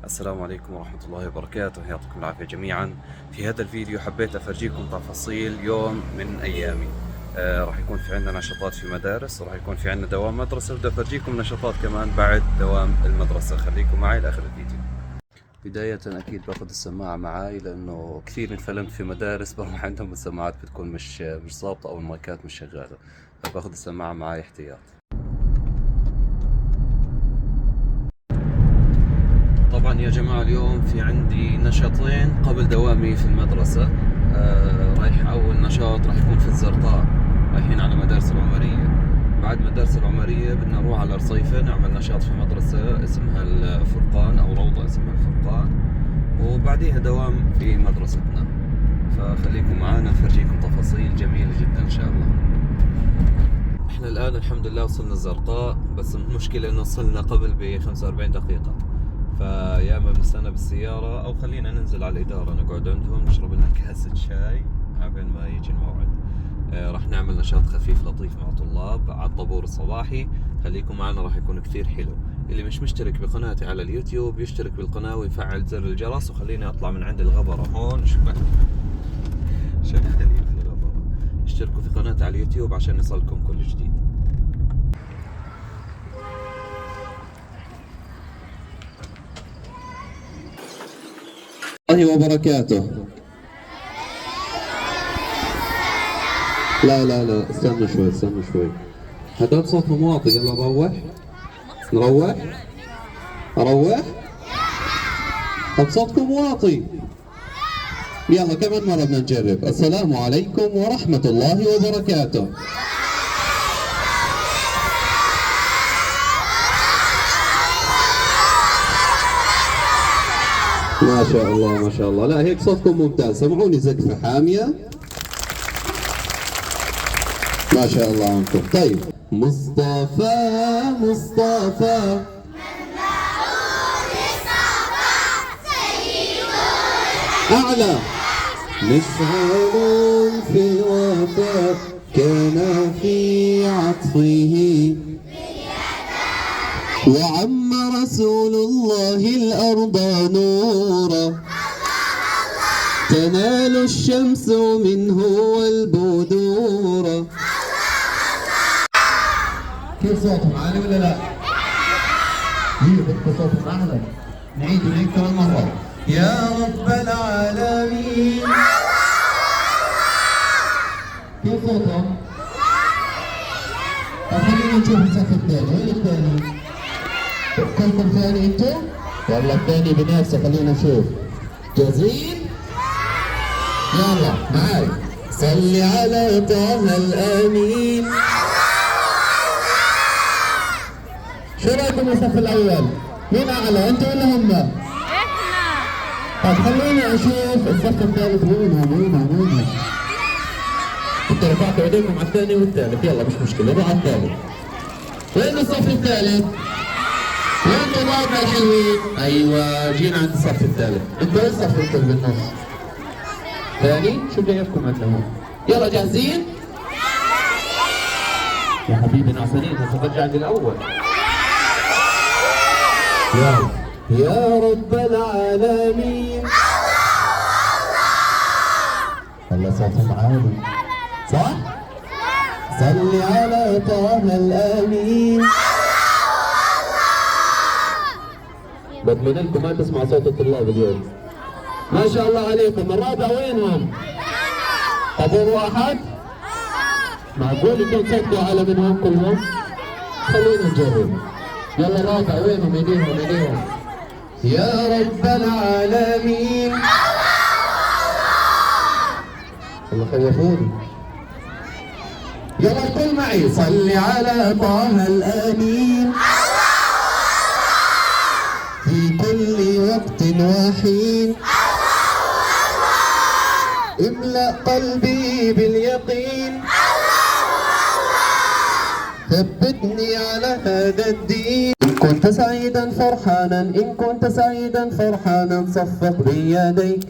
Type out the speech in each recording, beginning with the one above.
السلام عليكم ورحمة الله وبركاته، يعطيكم العافية جميعا. في هذا الفيديو حبيت أفرجيكم تفاصيل يوم من أيامي. راح يكون في عندنا نشاطات في مدارس، وراح يكون في عندنا دوام مدرسة، وبدي أفرجيكم نشاطات كمان بعد دوام المدرسة. خليكم معي لآخر الفيديو. بداية أكيد باخذ السماعة معاي، لأنه كثير انفلمت في مدارس بروح عندهم السماعات بتكون مش ظابطة أو المايكات مش شغالة، فباخذ السماعة معاي احتياط. طبعا يا جماعة اليوم في عندي نشاطين قبل دوامي في المدرسة. رايح أول نشاط راح يكون في الزرقاء، رايحين على مدارس العمرية. بعد مدارس العمرية بدنا نروح على رصيفة نعمل نشاط في مدرسة اسمها الفرقان، أو روضة اسمها الفرقان، وبعديها دوام في مدرستنا. فخليكم معنا نفرجيكم تفاصيل جميلة جدا إن شاء الله. احنا الآن الحمد لله وصلنا الزرقاء، بس المشكلة إنه وصلنا قبل ب 45 دقيقة، فيا اما بنستنى بالسيارة او خلينا ننزل على الإدارة نقعد عندهم نشرب لنا كاسة شاي عبين ما يجي الموعد. راح نعمل نشاط خفيف لطيف مع طلاب على الطابور الصباحي. خليكم معنا، راح يكون كثير حلو. اللي مش مشترك بقناتي على اليوتيوب يشترك بالقناة ويفعل زر الجرس. وخليني اطلع من عند الغبرة هون شغالين في الغبرة. اشتركوا في قناتي على اليوتيوب عشان يصلكم كل جديد. الله وبركاته. لا استنى شوي. هدول صوتهم واطي. يلا نروح. طب صوتكم واطي. يلا كمان مرة بدنا نجرب. السلام عليكم ورحمة الله وبركاته. ما شاء الله. لا هيك صوتكم ممتاز. سمعوني زقفة حامية. ما شاء الله عنكم. طيب مصطفى أعلى مشعل في الوفاء كان في عطفه، وعم رسول الله الأرض نورا، تنال الشمس منه والبدور. كيف صوتهم عالي ولا لا؟ بدكم صوتهم أعلى. نعيد كمان مرة. يا رب العالمين. كيف صوتهم؟ طب خلينا نشوف الصف الثاني. وين الثاني؟ كلكم ثاني انتم؟ والله الثاني بنفسه. خلينا نشوف. جاهزين؟ يلا معاي. صلي على طه الامين. شو رايكم الصف الاول؟ مين اعلى؟ انتم ولا هم؟ احنا. طب خليني اشوف الصف الثالث وينهم؟ انتوا رفعتوا ايديكم على الثاني والثالث. يلا مش مشكله، روح على الثالث. وين الصف الثالث؟ وين طلابنا الحلوين؟ ايوه جينا عند الصف الثالث. انتوا وين الصف اللي بالنص؟ ثاني؟ شو كيفكم عندنا؟ يلا جاهزين؟ يا حبيبي ناصرين هسه برجع للاول. يا رب العالمين. الله صوتهم عالي صح؟ صلي على طه الامين. بتمنى لكم ما تسمع صوت الطلاب اليوم. ما شاء الله عليكم. الرابع وينهم؟ طابور واحد؟ معقول يكون صوتكم اعلى منهم كلهم؟ خلينا نجرب. يلا الرابع وينهم؟ ايديهم. يا رب العالمين. الله خوفوني. يلا الكل معي. صلي على طه الامين في كل وقت وحين، املأ قلبي باليقين، ثبتني على هذا الدين. إن كنت سعيدا فرحانا صفق بيديك.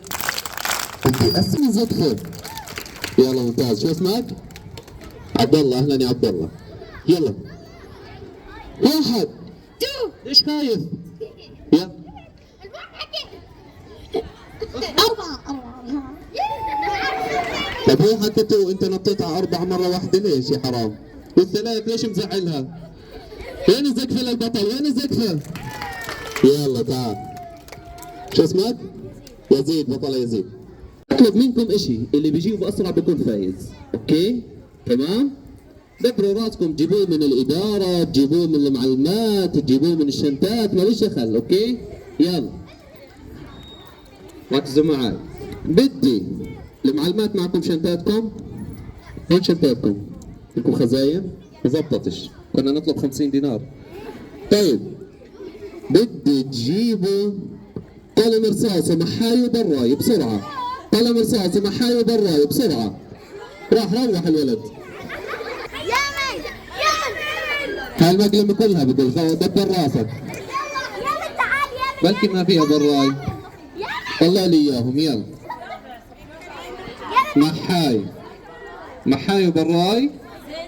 بدي اسمي زدخل. يلا ممتاز. شو اسمك؟ عبد الله. اهلا يا عبد الله. يلا واحد. ليش خايف؟ يلا 4 طيب هو حكته وانت نطيت على 4 مرة واحدة ليش يا حرام؟ والثلاث ليش مزعلها؟ وين الزقفة للبطل؟ وين الزقفة؟ يلا تعال. شو اسمك؟ يزيد، بطل يزيد. اطلب منكم اشي، اللي بيجيبه اسرع بيكون فايز، اوكي؟ تمام؟ دبروا راسكم، تجيبوه من الإدارة، تجيبوه من المعلمات، تجيبوه من الشنتات، ماليش دخل، اوكي؟ يلا. ركزوا معي. بدي المعلمات معكم شنتاتكم؟ وين شنتاتكم؟ لكم خزاين؟ مزبطتش، كنا نطلب 50 دينار. طيب بدي تجيبوا قلم رصاص ومحاي وبراي بسرعة. قلم رصاص ومحاي وبراي بسرعة. روح الولد. هاي المقلمة كلها بقول دبر راسك. بلكي ما فيها براي. طلع لي اياهم يلا. محاي وبراي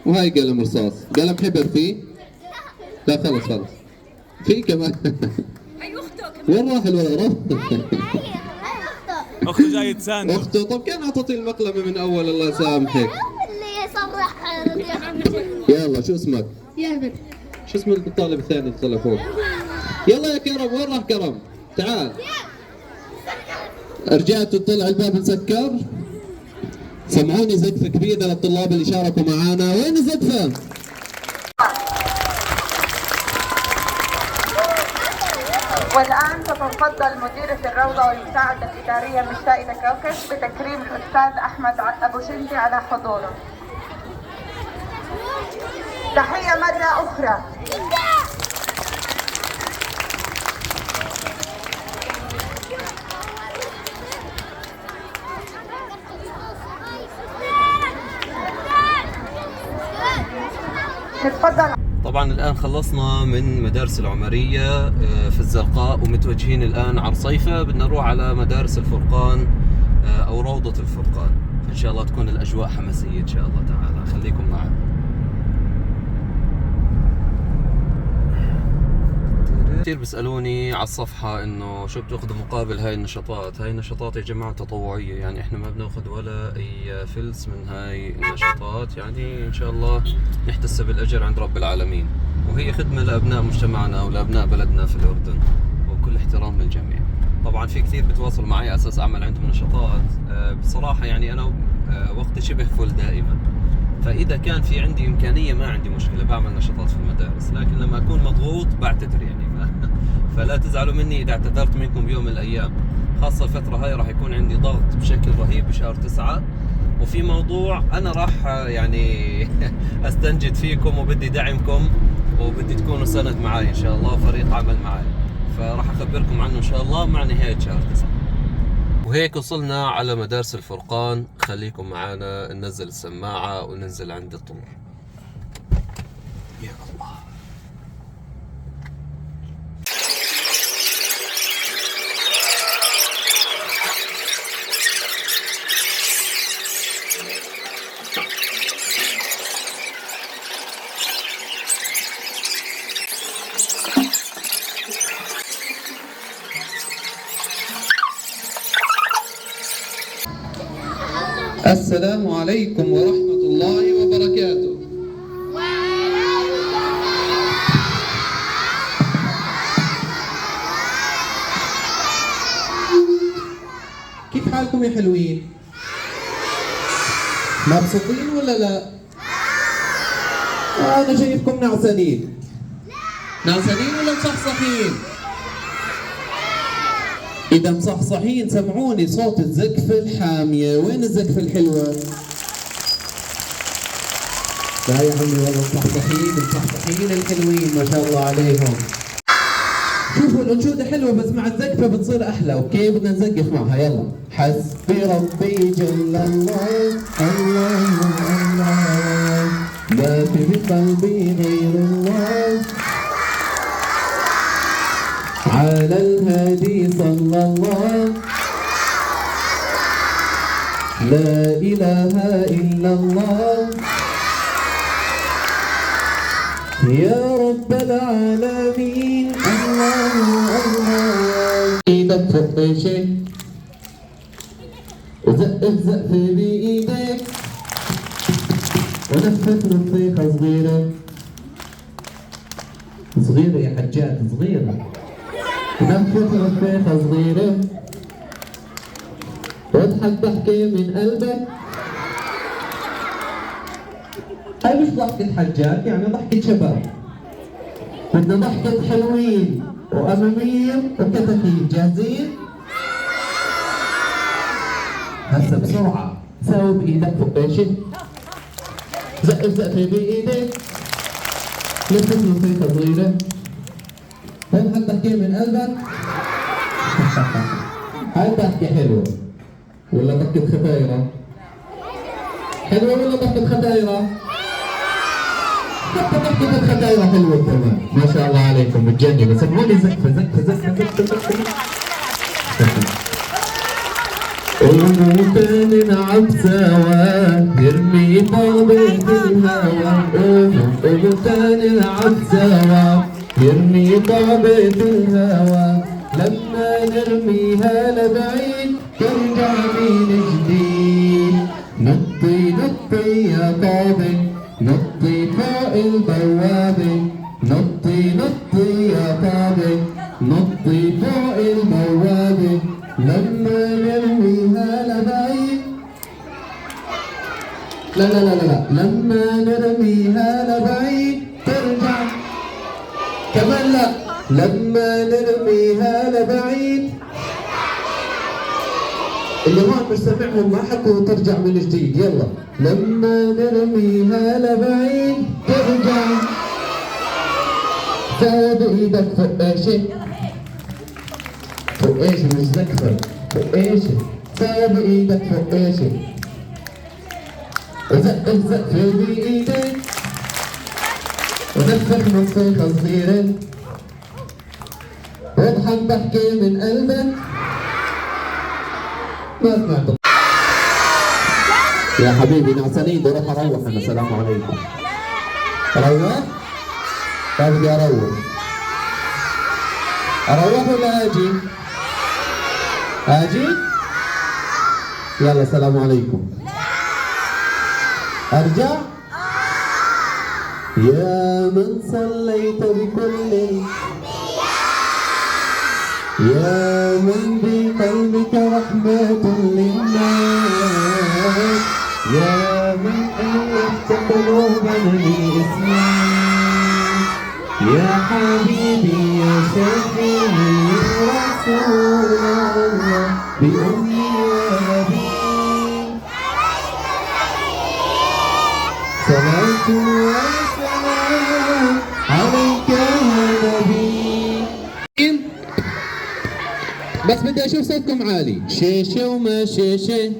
وهاي قلم رصاص. قلم حبر فيه؟ لا خلص. في كمان. وين راح الولد؟ اخته جاي تساند. اخته طب كان اعطتي المقلمة من اول الله يسامحك. اللي يصرح. يلا شو اسمك؟ يابر. شو اسم الطالب الثاني اللي طلع فوق؟ يلا يا كرم، وين راح كرم؟ تعال. رجعتوا طلع الباب مسكر؟ سمعوني زقفة كبيرة للطلاب اللي شاركوا معانا، وين الزقفة؟ والآن تتفضل مديرة الروضة والمساعدة الإدارية من سائدة كوكش بتكريم الأستاذ أحمد أبو شندي على حضوره. تحية مرة أخرى. تفضل. طبعا الآن خلصنا من مدارس العمرية في الزرقاء ومتوجهين الآن على رصيفة. بدنا نروح على مدارس الفرقان أو روضة الفرقان، فإن شاء الله تكون الأجواء حماسية إن شاء الله تعالى. خليكم معنا. كثير بيسألوني على الصفحة إنه شو بتاخذوا مقابل هاي النشاطات. هاي النشاطات يا جماعة تطوعية، يعني إحنا ما بناخذ ولا أي فلس من هاي النشاطات، يعني إن شاء الله نحتسب الأجر عند رب العالمين، وهي خدمة لأبناء مجتمعنا ولأبناء بلدنا في الأردن، وكل احترام للجميع. طبعا في كثير بتواصلوا معي على أساس أعمل عندهم نشاطات. بصراحة يعني أنا وقتي شبه فل دائما، فإذا كان في عندي إمكانية ما عندي مشكلة بعمل نشاطات في المدارس، لكن لما أكون مضغوط بعتذر يعني فلا تزعلوا مني إذا اعتذرت منكم بيوم من الأيام، خاصة الفترة هاي راح يكون عندي ضغط بشكل رهيب بشهر 9، وفي موضوع أنا راح يعني أستنجد فيكم وبدي دعمكم وبدي تكونوا سند معي إن شاء الله، فريق عمل معي، فراح أخبركم عنه إن شاء الله مع نهاية شهر 9. وهيك وصلنا على مدارس الفرقان. خليكم معانا ننزل السماعة وننزل عند الطور. يا الله. السلام عليكم ورحمة الله وبركاته. كيف حالكم يا حلوين؟ مبسوطين ولا لا؟ أنا شايفكم نعسانين. نعسانين ولا مصحصحين؟ إذا مصحصحين سمعوني صوت الزقفة الحامية. وين الزقفة الحلوة؟ لا يا عمي والله مصحصحين الحلوين ما شاء الله عليهم. شوفوا الأنشودة حلوة بس مع الزقفة بتصير أحلى، أوكي؟ بدنا نزقف معها يلا. حسبي ربي جل الله الله الله، ما في بقلبي غير الله، على الهادي صلى الله، لا إله إلا الله، يا رب العالمين الله الله. إيدك فوق شيء وزق في بإيديك ونفخ نفيخة صغيرة صغيرة يا حجات صغيرة. ونفخ نفيخة صغيرة واضحك ضحكة من قلبك. هاي مش ضحكة حجات، يعني ضحكة شباب. بدنا ضحكة حلوين وأمامير وكتاكيت. جاهزين؟ هسا بسرعة ساوي بإيدك فقاشة، زق بإيدك، لفت نفيخة صغيرة، واضحك ضحكة من قلبك. هاي ضحكة حلوة ولا ضحكة ختايرة؟ حلوة ولا ضحكة ختايرة؟ حتى ضحكة الختايرة حلوة كمان، ما شاء الله عليكم بتجنن. سمعوني زقفة. قوموا نلعب سوا نرمي طابة الهوا. قوموا نلعب سوا نرمي طابة الهوا. لما نرميها لبعيد ترجع من جديد. نطي يا طابة نطي فوق البوابة. نطي يا طابة نطي فوق البوابة. لما نرميها لبعيد لا لما نرميها لبعيد ترجع كمان. لا لما نرميها لبعيد. اللي هون مش سامعهم ما حكوا ترجع من جديد. يلا لما نرميها لبعيد ترجع. ساوي بإيدك فقاشة مش زكفة. فقاشة ساوي بإيدك فقاشة. وزق في بإيدك ونفخ نفيخة صغيرة واضحك ضحكة من قلبك. ما سمعت يا حبيبي نعسانين. بدي اروح اروح انا. السلام عليكم. اروح؟ طيب بدي اروح ولا اجي؟ اجي؟ يلا السلام عليكم. ارجع؟ يا من صليت بكل يا من بقلبك رحمة للناس. يا من ألفت قلوبنا للإسلام. يا حبيبي يا شفيعي رسول الله بأمي ونبي. صلاة وسلام عليك يا نبي. بس بدي اشوف صوتكم عالي. شيشه وما شيشه.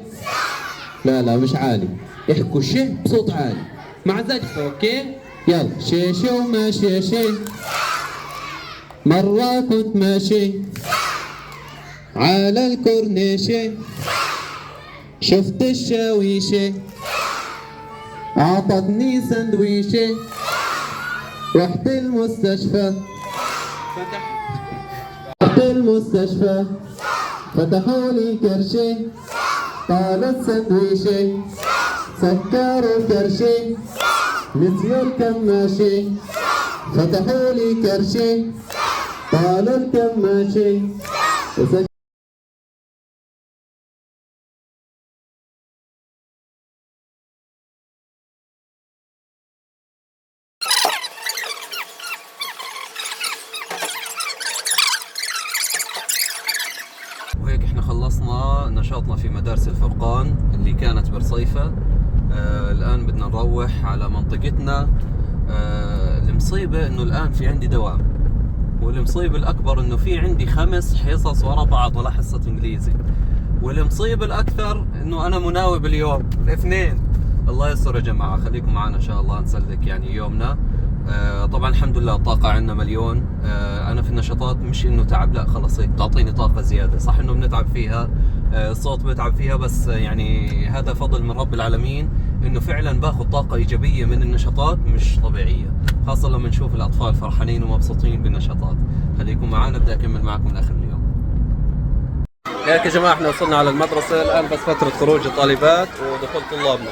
لا مش عالي. احكوا شه بصوت عالي مع زقفه. اوكي يلا. شيشه وما شيشه. مرة كنت ماشي على الكورنيشه شفت الشاويشه اعطتني سندويشه. رحت المستشفى فتحوا لي كرشي. طالت سندويشي سكروا كرشي. نسيوا الكماشي فتحوا لي كرشي. طالوا الكماشي وهيك احنا خلصنا نشاطنا في مدارس الفرقان اللي كانت برصيفة. الآن بدنا نروح على منطقتنا. المصيبة انه الآن في عندي دوام، والمصيبة الأكبر انه في عندي 5 حصص ورا بعض ولا حصة انجليزي. والمصيبة الأكثر انه أنا مناوب اليوم الاثنين. الله يستر يا جماعة، خليكم معنا إن شاء الله نسلك يعني يومنا. طبعا الحمد لله الطاقة عندنا مليون. أنا في النشاطات مش إنه تعب، لا خلص هيك بتعطيني طاقة زيادة. صح إنه بنتعب فيها، الصوت بتعب فيها، بس يعني هذا فضل من رب العالمين إنه فعلا باخذ طاقة إيجابية من النشاطات مش طبيعية، خاصة لما نشوف الأطفال فرحانين ومبسوطين بالنشاطات. خليكم معنا، بدي أكمل معكم لآخر اليوم. هيك يا جماعة احنا وصلنا على المدرسة الآن، بس فترة خروج الطالبات ودخول طلابنا.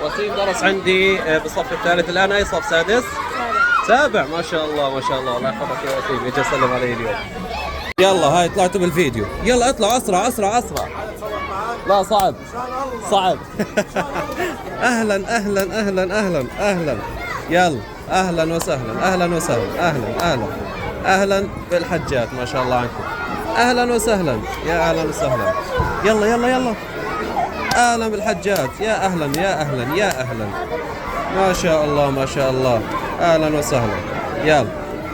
وسيم درس عندي بالصف الثالث الآن، أي صف؟ سادس؟ سابع. ما شاء الله ما شاء الله، الله يحفظك يا وسيم، يجي يسلم علي اليوم. يلا هاي طلعتوا بالفيديو، يلا اطلعوا أسرع أسرع أسرع. لا صعب صعب. أهلا أهلا أهلا أهلا أهلا، يلا أهلا وسهلا أهلا وسهلا أهلا أهلا أهلا بالحجات، ما شاء الله عنكم. اهلا وسهلا، يا اهلا وسهلا، يلا يلا يلا، اهلا بالحجات، يا اهلا يا اهلا يا اهلا، ما شاء الله ما شاء الله، اهلا وسهلا، يلا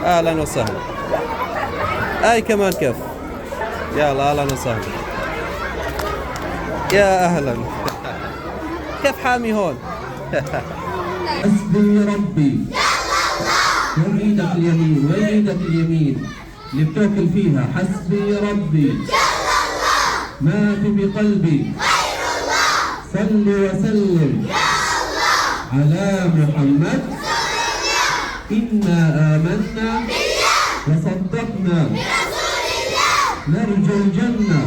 اهلا وسهلا. اي كمان كيف، يلا اهلا وسهلا، يا اهلا. كيف حامي هون؟ حسبي ربي. وين ايدك اليمين؟ وين ايدك اليمين اللي بتاكل فيها؟ حسبي ربي جل الله ما في بقلبي غير الله، صل وسلم يا الله على محمد رسول الله، إنا آمنا بالله وصدقنا برسول الله، نرجو الجنة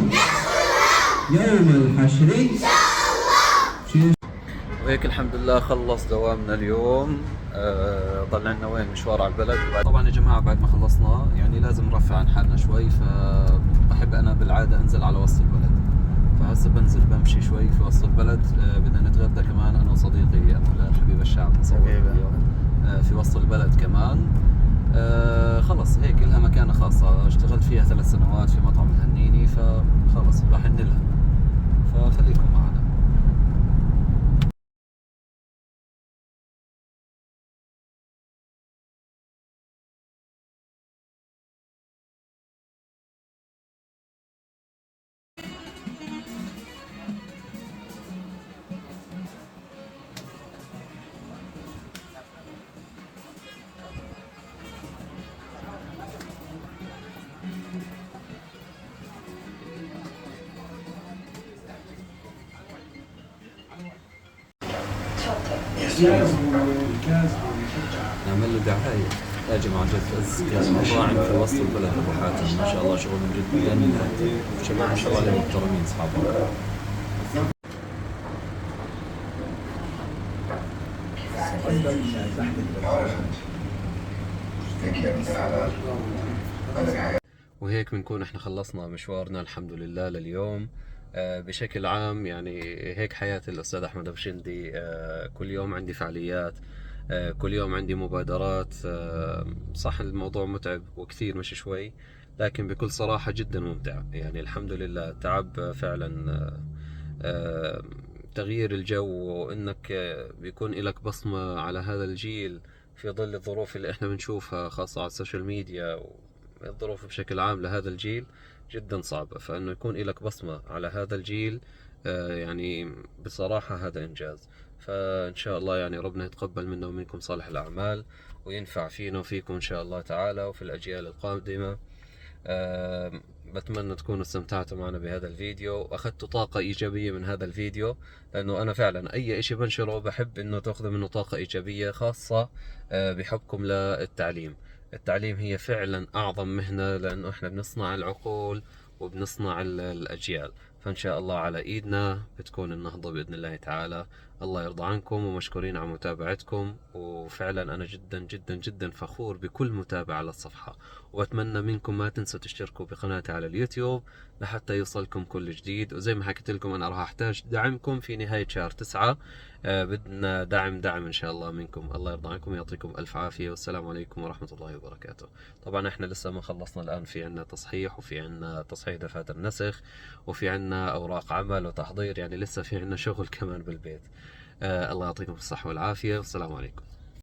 ندخل يوم الحشر إن شاء الله. وهيك الحمد لله خلص دوامنا اليوم. ضل عندنا وين مشوار على البلد. طبعا يا جماعة بعد ما خلصنا يعني لازم نرفع عن حالنا شوي، فبحب أنا بالعادة أنزل على وسط البلد، فهسه بنزل بمشي شوي في وسط البلد. بدنا نتغدى كمان أنا وصديقي أبو هلال حبيب الشعب، نصور اليوم في وسط البلد كمان. خلص هيك لها مكانة خاصة، اشتغلت فيها 3 سنوات في مطعم الهنيني، فخلص بحن لها، فخليكم معنا. نعمل له دعاية يا جماعة، جد كاس مطاعم في وسط البلد أبو حاتم، ما شاء الله شغلهم جدا جميل، شباب ما شاء الله عليهم محترمين أصحابهم. وهيك بنكون احنا خلصنا مشوارنا الحمد لله لليوم. بشكل عام يعني هيك حياة الأستاذ أحمد أبو شندي. كل يوم عندي فعاليات، كل يوم عندي مبادرات. صح الموضوع متعب وكثير مش شوي، لكن بكل صراحة جدا ممتع. يعني الحمد لله تعب فعلا. تغيير الجو، وإنك بيكون لك بصمة على هذا الجيل في ظل الظروف اللي احنا بنشوفها خاصة على السوشيال ميديا، والظروف بشكل عام لهذا الجيل جدا صعبة. فإنه يكون لك بصمة على هذا الجيل يعني بصراحة هذا إنجاز. فإن شاء الله يعني ربنا يتقبل منا ومنكم صالح الأعمال، وينفع فينا وفيكم إن شاء الله تعالى وفي الأجيال القادمة. بتمنى تكونوا استمتعتوا معنا بهذا الفيديو واخذتوا طاقة ايجابية من هذا الفيديو، لانه انا فعلا اي اشي بنشره بحب انه تاخذوا منه طاقة ايجابية، خاصة بحبكم للتعليم. التعليم هي فعلا اعظم مهنة، لانه احنا بنصنع العقول وبنصنع الاجيال. فان شاء الله على ايدنا بتكون النهضة باذن الله تعالى. الله يرضى عنكم ومشكورين على متابعتكم، وفعلا انا جدا جدا جدا فخور بكل متابع على الصفحة، واتمنى منكم ما تنسوا تشتركوا بقناتي على اليوتيوب لحتى يوصلكم كل جديد. وزي ما حكيت لكم انا راح احتاج دعمكم في نهاية شهر 9. بدنا دعم ان شاء الله منكم. الله يرضى عنكم ويعطيكم الف عافية، والسلام عليكم ورحمة الله وبركاته. طبعا احنا لسه ما خلصنا، الان في عنا تصحيح، وفي عنا تصحيح دفاتر نسخ، وفي عنا اوراق عمل وتحضير، يعني لسه في عنا شغل كمان بالبيت. الله يعطيكم الصحة والعافية، والسلام عليكم.